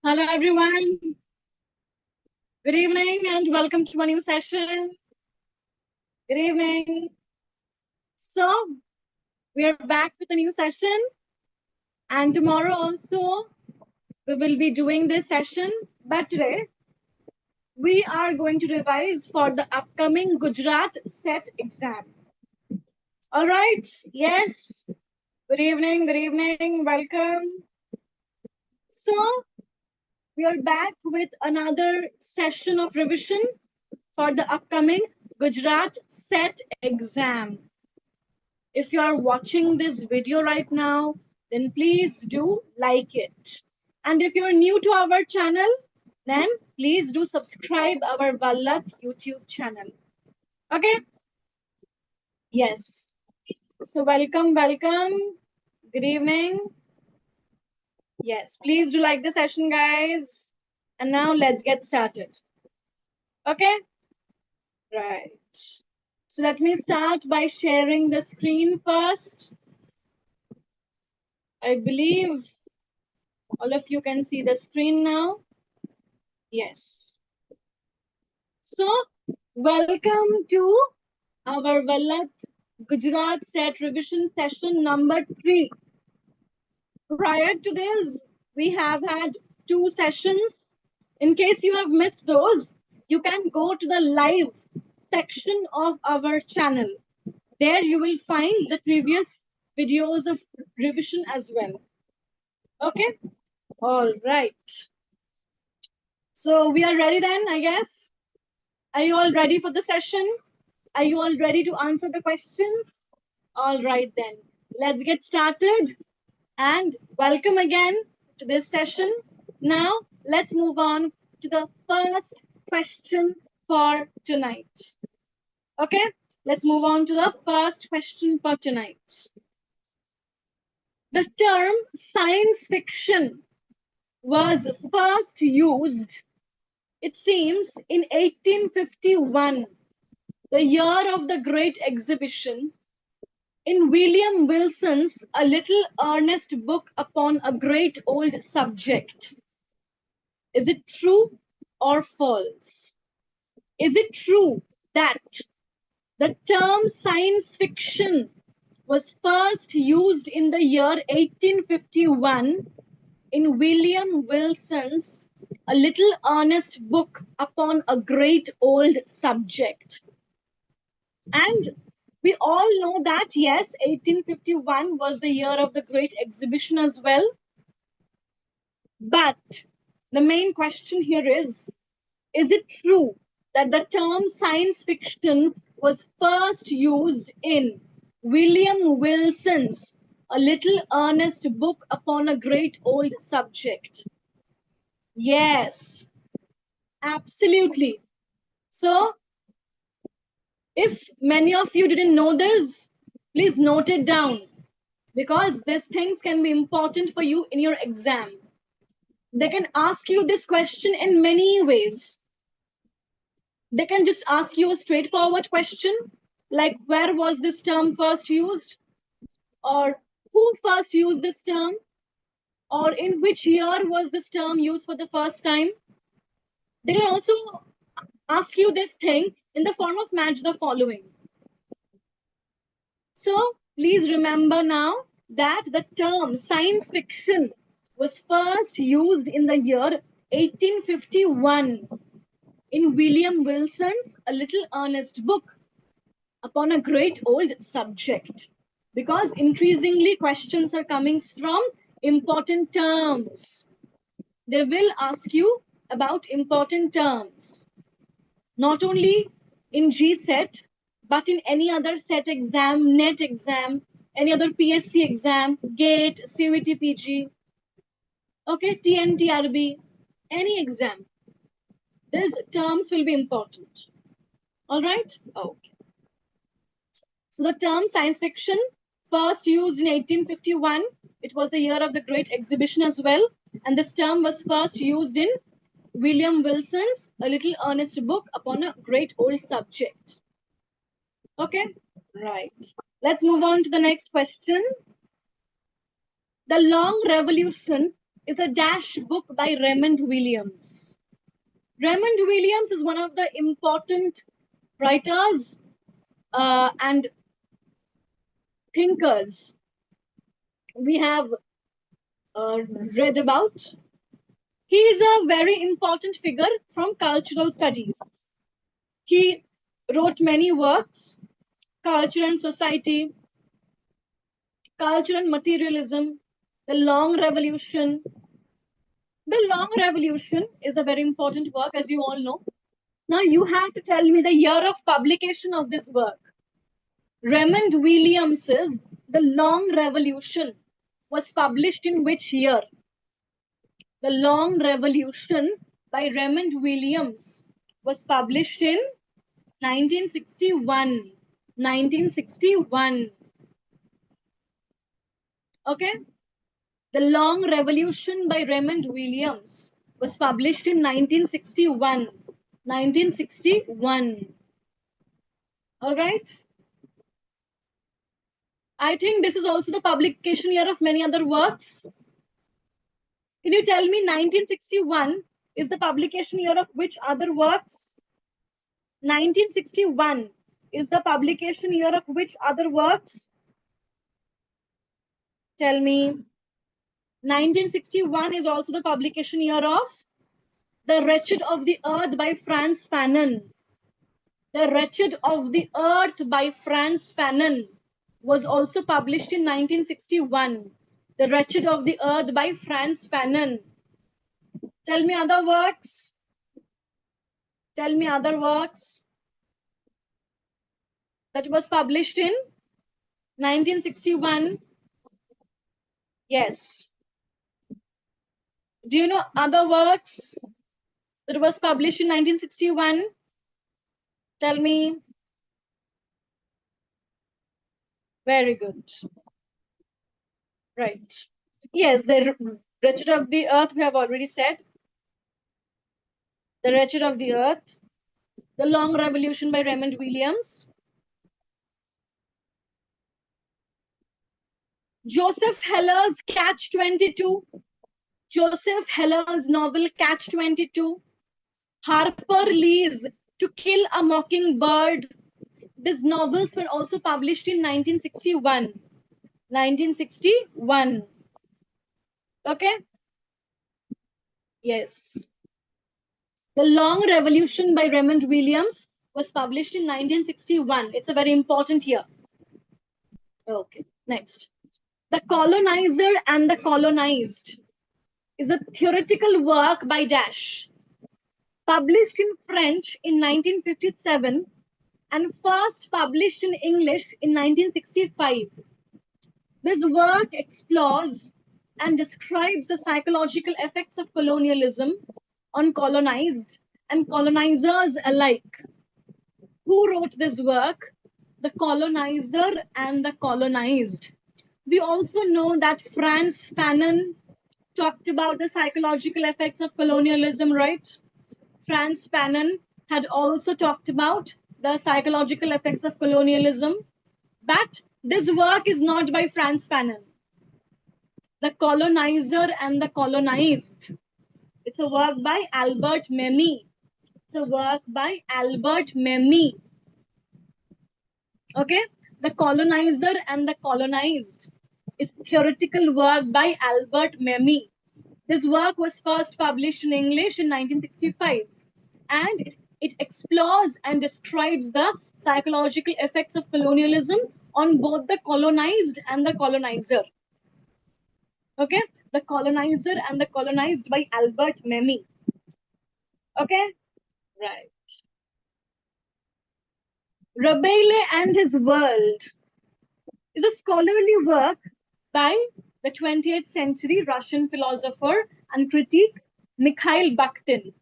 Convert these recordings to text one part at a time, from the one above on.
Hello, everyone. Good evening and welcome to a new session. Good evening. So, we are back with a new session, and tomorrow also we will be doing this session. But today we are going to revise for the upcoming Gujarat set exam. All right. Yes. Good evening. Good evening. Welcome. So, we are back with another session of revision for the upcoming Gujarat set exam. If you are watching this video right now, then please do like it. And if you're new to our channel, then please do subscribe our Vallath YouTube channel. Okay? Yes. So welcome. Good evening. Yes, please do like the session, guys. And now let's get started. Okay? Right. So let me start by sharing the screen first. I believe all of you can see the screen now. Yes. So, welcome to our Vallath Gujarat set revision session number 3. Prior to this, we have had 2 sessions. In case you have missed those, you can go to the live section of our channel. There you will find the previous videos of revision as well. Okay? All right. So we are ready then, I guess. Are you all ready for the session? Are you all ready to answer the questions? All right then, let's get started. And welcome again to this session. Now, let's move on to the first question for tonight. Okay, let's move on to the first question for tonight. The term science fiction was first used, it seems, in 1851, the year of the Great Exhibition, in William Wilson's A Little Earnest Book Upon a Great Old Subject. Is it true or false? Is it true that the term science fiction was first used in the year 1851 in William Wilson's A Little Earnest Book Upon a Great Old Subject? And we all know that, yes, 1851 was the year of the Great Exhibition as well. But the main question here is it true that the term science fiction was first used in William Wilson's A Little Earnest Book Upon a Great Old Subject? Yes, absolutely. So, if many of you didn't know this, please note it down, because these things can be important for you in your exam. They can ask you this question in many ways. They can just ask you a straightforward question, like where was this term first used? Or who first used this term? Or in which year was this term used for the first time? They can also ask you this thing in the form of match the following. So please remember now that the term science fiction was first used in the year 1851 in William Wilson's A Little Earnest Book Upon a Great Old Subject. Because increasingly questions are coming from important terms. They will ask you about important terms. Not only in GSET, but in any other SET exam, NET exam, any other PSC exam, GATE, CUET PG, okay, TNTRB, any exam. These terms will be important. All right? Okay. So the term science fiction, first used in 1851. It was the year of the Great Exhibition as well. And this term was first used in William Wilson's A Little Earnest Book Upon a Great Old Subject. Okay, right. Let's move on to the next question. The long revolution is a dash book by Raymond Williams. Raymond Williams is one of the important writers and thinkers we have read about. He is a very important figure from cultural studies. He wrote many works: Culture and Society, Culture and Materialism, The Long Revolution. The Long Revolution is a very important work, as you all know. Now you have to tell me the year of publication of this work. Raymond Williams's The Long Revolution was published in which year? The Long Revolution by Raymond Williams was published in 1961. 1961. Okay? The Long Revolution by Raymond Williams was published in 1961. 1961. All right? I think this is also the publication year of many other works. Can you tell me 1961 is the publication year of which other works? 1961 is the publication year of which other works? Tell me. 1961 is also the publication year of The Wretched of the Earth by Frantz Fanon. The Wretched of the Earth by Frantz Fanon was also published in 1961. The Wretched of the Earth by Frantz Fanon. Tell me other works. Tell me other works that was published in 1961. Yes. Do you know other works that was published in 1961? Tell me. Very good. Right. Yes, the Wretched of the Earth we have already said. The Wretched of the Earth. The Long Revolution by Raymond Williams. Joseph Heller's Catch-22. Joseph Heller's novel Catch-22. Harper Lee's To Kill a Mockingbird. These novels were also published in 1961. 1961. Okay? Yes. The Long Revolution by Raymond Williams was published in 1961. It's a very important year. Okay, next. The Colonizer and the Colonized is a theoretical work by Dash, published in French in 1957 and first published in English in 1965. This work explores and describes the psychological effects of colonialism on colonized and colonizers alike. Who wrote this work? The colonizer and the colonized. We also know that Frantz Fanon talked about the psychological effects of colonialism, right? Frantz Fanon had also talked about the psychological effects of colonialism, but this work is not by Frantz Fanon. The Colonizer and the Colonized. It's a work by Albert Memmi. It's a work by Albert Memmi. Okay? The Colonizer and the Colonized is theoretical work by Albert Memmi. This work was first published in English in 1965, and it explores and describes the psychological effects of colonialism on both the colonized and the colonizer. Okay? The Colonizer and the Colonized by Albert Memmi. Okay? Right. Rabelais and His World is a scholarly work by the 20th century Russian philosopher and critic Mikhail Bakhtin.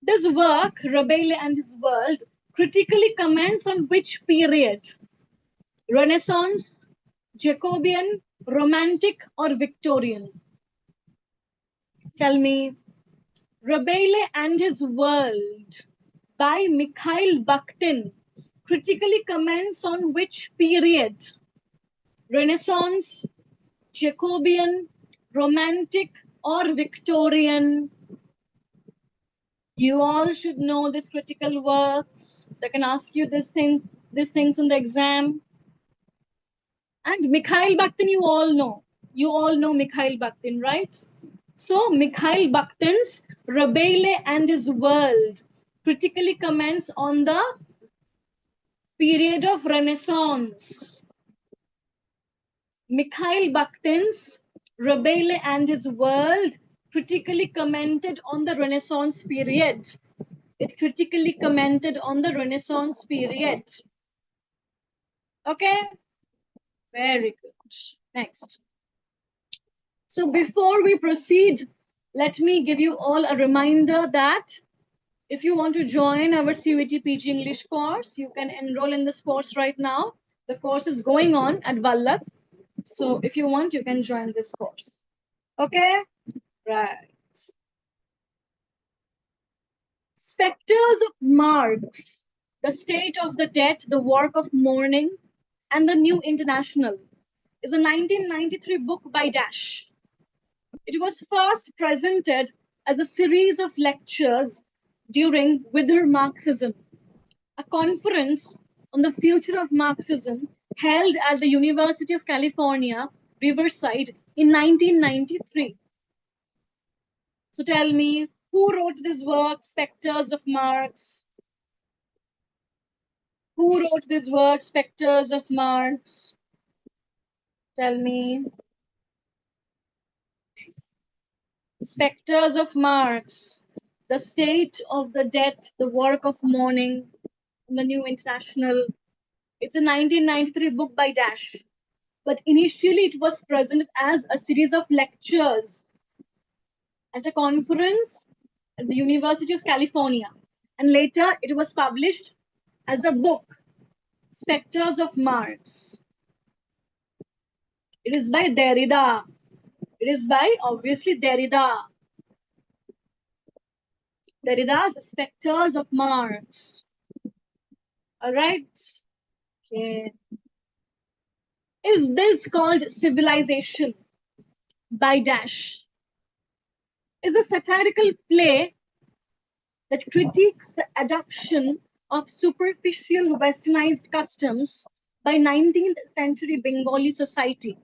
This work, Rabelais and His World, critically comments on which period? Renaissance, Jacobean, Romantic, or Victorian? Tell me. Rabelais and His World by Mikhail Bakhtin critically comments on which period? Renaissance, Jacobean, Romantic, or Victorian. You all should know these critical works. They can ask you these things in the exam. And Mikhail Bakhtin, you all know. You all know Mikhail Bakhtin, right? So Mikhail Bakhtin's Rabelais and His World critically comments on the period of Renaissance. Mikhail Bakhtin's Rabelais and His World critically commented on the Renaissance period. It critically commented on the Renaissance period. Okay? Very good. Next. So before we proceed, let me give you all a reminder that if you want to join our CUET PG English course, you can enroll in this course right now. The course is going on at Vallath. So if you want, you can join this course. Okay? Right. Spectres of Marx, The State of the Dead, The Work of Mourning, and the New International is a 1993 book by Dash. It was first presented as a series of lectures during Wither Marxism, a conference on the future of Marxism held at the University of California, Riverside in 1993. So tell me, who wrote this work, Spectres of Marx? Who wrote this work, Spectres of Marx? Tell me. Spectres of Marx, The State of the Dead, The Work of Mourning, and the New International. It's a 1993 book by Dash. But initially it was presented as a series of lectures at a conference at the University of California. And later it was published as a book, Spectres of Marx. It is by Derrida. It is by, obviously, Derrida. Derrida's Spectres of Marx. All right. Okay. Is this called Civilization by Dash? Is a satirical play that critiques the adoption of superficial westernized customs by 19th century Bengali society.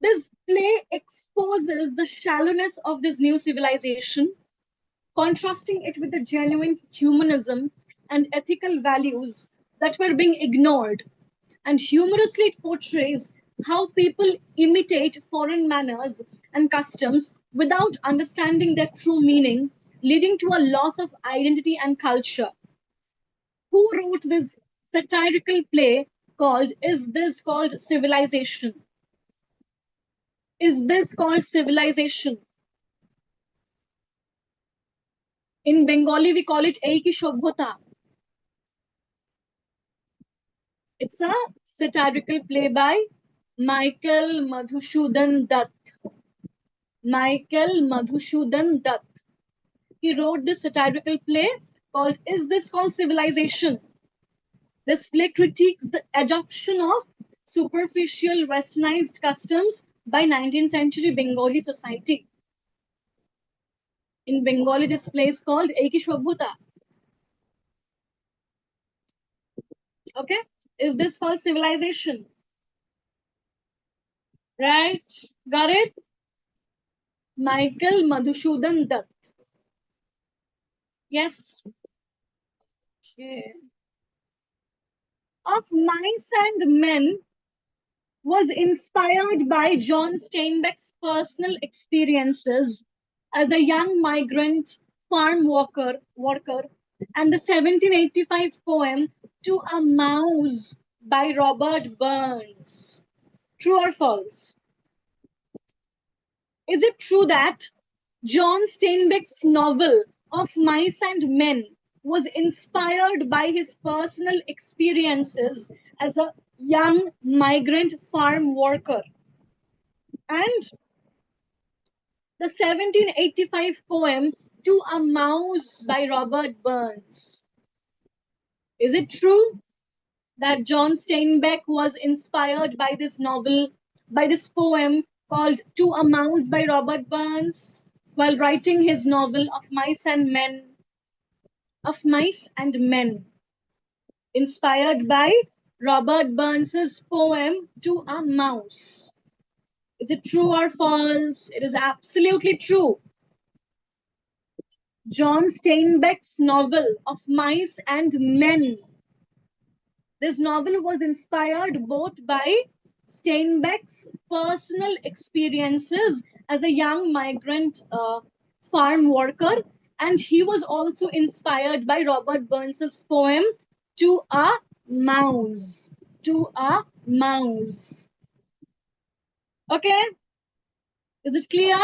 This play exposes the shallowness of this new civilization, contrasting it with the genuine humanism and ethical values that were being ignored. And humorously, it portrays how people imitate foreign manners and customs without understanding their true meaning, leading to a loss of identity and culture. Who wrote this satirical play called Is This Called Civilization? Is this called civilization? In Bengali, we call it Ei Ki Shobhota. It's a satirical play by Michael Madhusudhan Dutt. Michael Madhusudhan Dutt. He wrote this satirical play called Is This Called Civilization? This play critiques the adoption of superficial westernized customs by 19th century Bengali society. In Bengali, this play is called Ei Ki Shobhota. Okay? Is this called civilization? Right? Got it? Michael Madhusudhan Dutt. Yes. Okay. Of Mice and Men was inspired by John Steinbeck's personal experiences as a young migrant farm worker and the 1785 poem To a Mouse by Robert Burns. True or false? Is it true that John Steinbeck's novel Of Mice and Men was inspired by his personal experiences as a young migrant farm worker? And the 1785 poem To a Mouse by Robert Burns. Is it true that John Steinbeck was inspired by this novel, by this poem called To a Mouse by Robert Burns while writing his novel of Mice and Men, of Mice and Men, inspired by Robert Burns's poem To a Mouse. Is it true or false? It is absolutely true. John Steinbeck's novel of Mice and Men. This novel was inspired both by Steinbeck's personal experiences as a young migrant farm worker, and he was also inspired by Robert Burns's poem To a Mouse. To a Mouse. Okay, is it clear?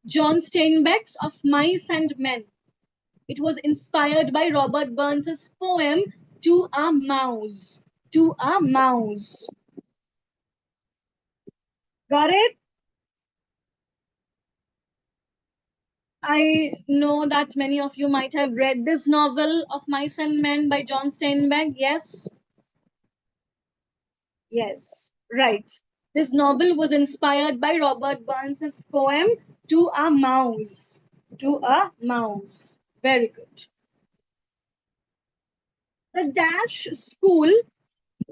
John Steinbeck's of Mice and Men. It was inspired by Robert Burns's poem To a Mouse. To a Mouse. Got it? I know that many of you might have read this novel of Mice and Men by John Steinbeck. Yes? Yes. Right. This novel was inspired by Robert Burns's poem To a Mouse. To a Mouse. Very good. The Dash School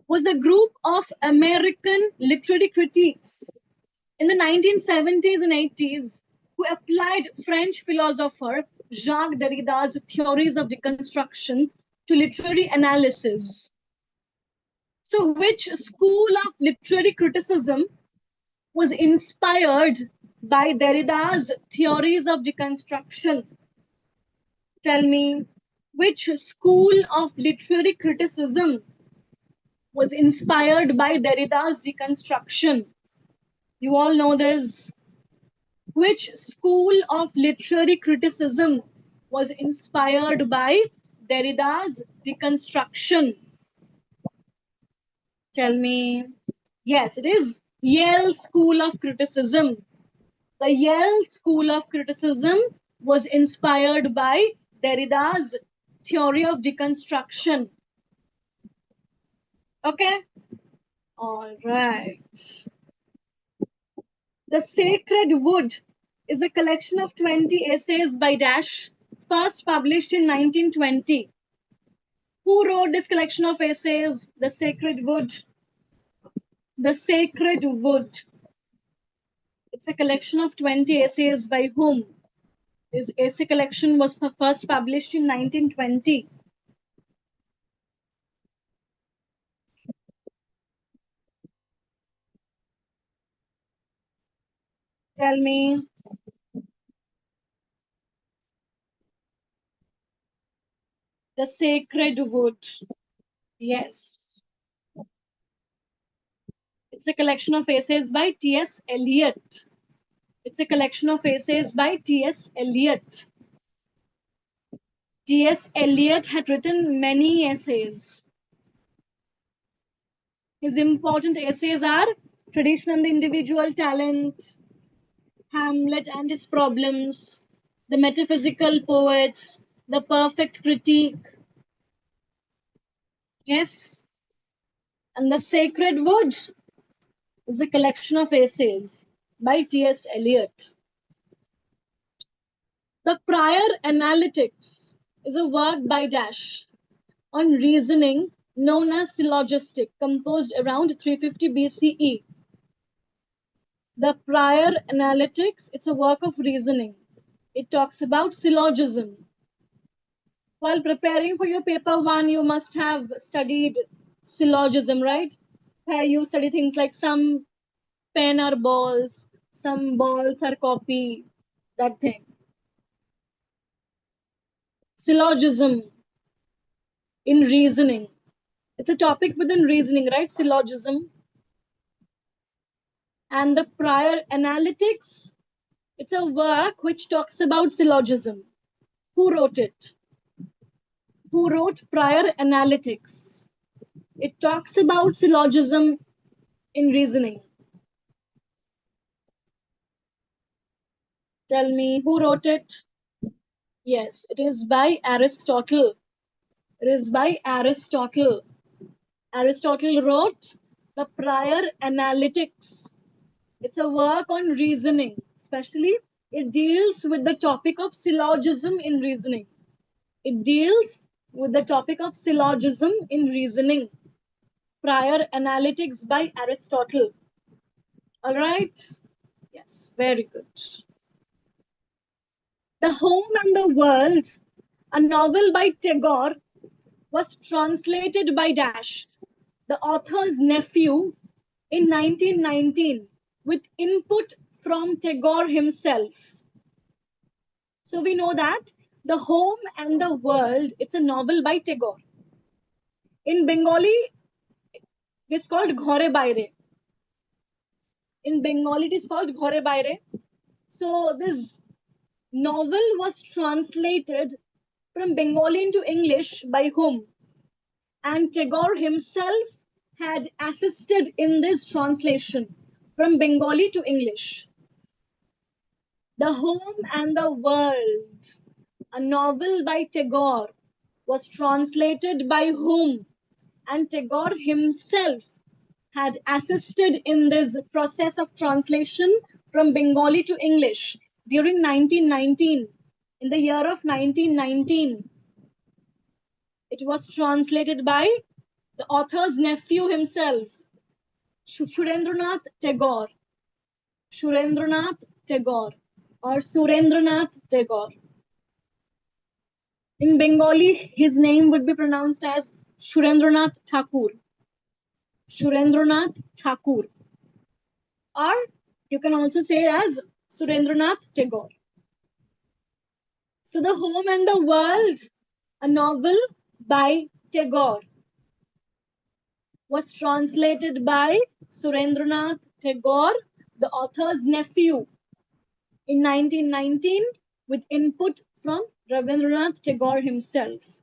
was a group of American literary critics in the 1970s and 80s who applied French philosopher Jacques Derrida's theories of deconstruction to literary analysis. So, which school of literary criticism was inspired by Derrida's theories of deconstruction? Tell me, which school of literary criticism was inspired by Derrida's deconstruction? You all know this. Which school of literary criticism was inspired by Derrida's deconstruction? Tell me. Yes, it is Yale School of Criticism. The Yale School of Criticism was inspired by Derrida's theory of deconstruction. Okay? All right. The Sacred Wood is a collection of 20 essays by Dash, first published in 1920. Who wrote this collection of essays? The Sacred Wood. The Sacred Wood. It's a collection of 20 essays by whom? His essay collection was first published in 1920. Tell me. The Sacred Wood. Yes. It's a collection of essays by T.S. Eliot. It's a collection of essays by T.S. Eliot. T.S. Eliot had written many essays. His important essays are Tradition and the Individual Talent, Hamlet and His Problems, The Metaphysical Poets, The Perfect Critique. Yes. And The Sacred Wood is a collection of essays by T.S. Eliot. The Prior Analytics is a work by Dash on reasoning known as syllogistic, composed around 350 BCE. The Prior Analytics, it's a work of reasoning. It talks about syllogism. While preparing for your paper one, you must have studied syllogism, right? Where you study things like some pen are balls, some balls are copy, that thing. Syllogism in reasoning. It's a topic within reasoning, right? Syllogism. And the Prior Analytics, it's a work which talks about syllogism. Who wrote it? Who wrote Prior Analytics? It talks about syllogism in reasoning. Tell me, who wrote it? Yes, it is by Aristotle. It is by Aristotle. Aristotle wrote the Prior Analytics. It's a work on reasoning. Especially, it deals with the topic of syllogism in reasoning. It deals with the topic of syllogism in reasoning. Prior analytics by Aristotle. All right? Yes, very good. The Home and the World, a novel by Tagore, was translated by Dash, the author's nephew, in 1919 with input from Tagore himself. So we know that The Home and the World, it's a novel by Tagore. In Bengali, it's called Ghore Baire. In Bengali, it is called Ghore Baire. So this novel was translated from Bengali into English by whom? And Tagore himself had assisted in this translation from Bengali to English. The Home and the World, a novel by Tagore, was translated by whom? And Tagore himself had assisted in this process of translation from Bengali to English during 1919. In the year of 1919, it was translated by the author's nephew himself, Surendranath Tagore. Surendranath Tagore or Surendranath Tagore. In Bengali, his name would be pronounced as Surendranath Thakur. Surendranath Thakur. Or you can also say it as Surendranath Tagore. So The Home and the World, a novel by Tagore, was translated by Surendranath Tagore, the author's nephew, in 1919 with input from Rabindranath Tagore himself.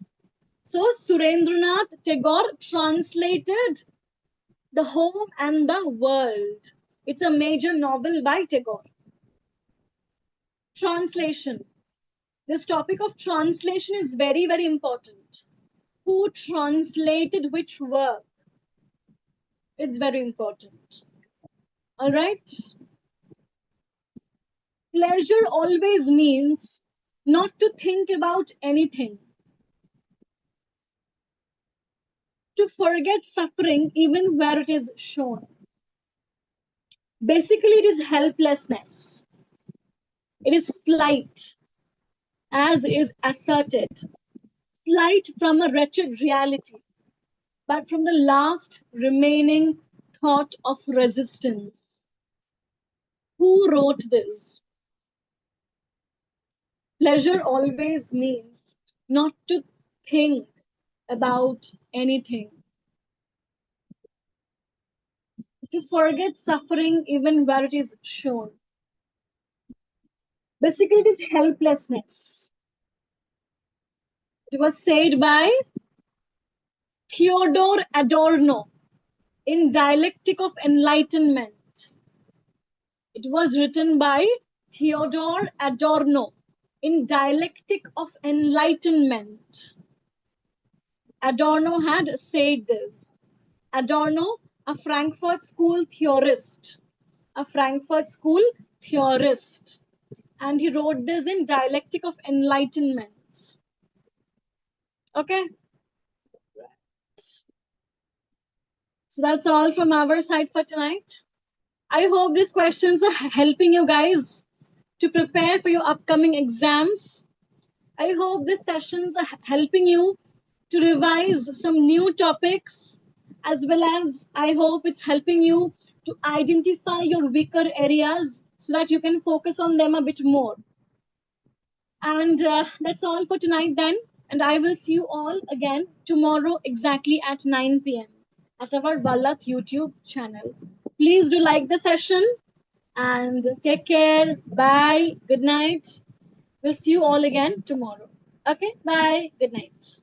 So Surendranath Tagore translated The Home and the World. It's a major novel by Tagore. Translation. This topic of translation is very, very important. Who translated which work? It's very important. All right. Pleasure always means not to think about anything. To forget suffering even where it is shown. Basically, it is helplessness. It is flight, as is asserted. Flight from a wretched reality, but from the last remaining thought of resistance. Who wrote this? Pleasure always means not to think about anything. To forget suffering even where it is shown. Basically, it is helplessness. It was said by Theodor Adorno in Dialectic of Enlightenment. It was written by Theodor Adorno in Dialectic of Enlightenment. Adorno had said this. Adorno, a Frankfurt School theorist. A Frankfurt School theorist. And he wrote this in Dialectic of Enlightenment. Okay? So that's all from our side for tonight. I hope these questions are helping you guys to prepare for your upcoming exams. I hope these sessions are helping you to revise some new topics, as well as I hope it's helping you to identify your weaker areas so that you can focus on them a bit more. And that's all for tonight then. And I will see you all again tomorrow exactly at 9 p.m. at our Vallath YouTube channel. Please do like the session and take care. Bye. Good night. We'll see you all again tomorrow. Okay. Bye. Good night.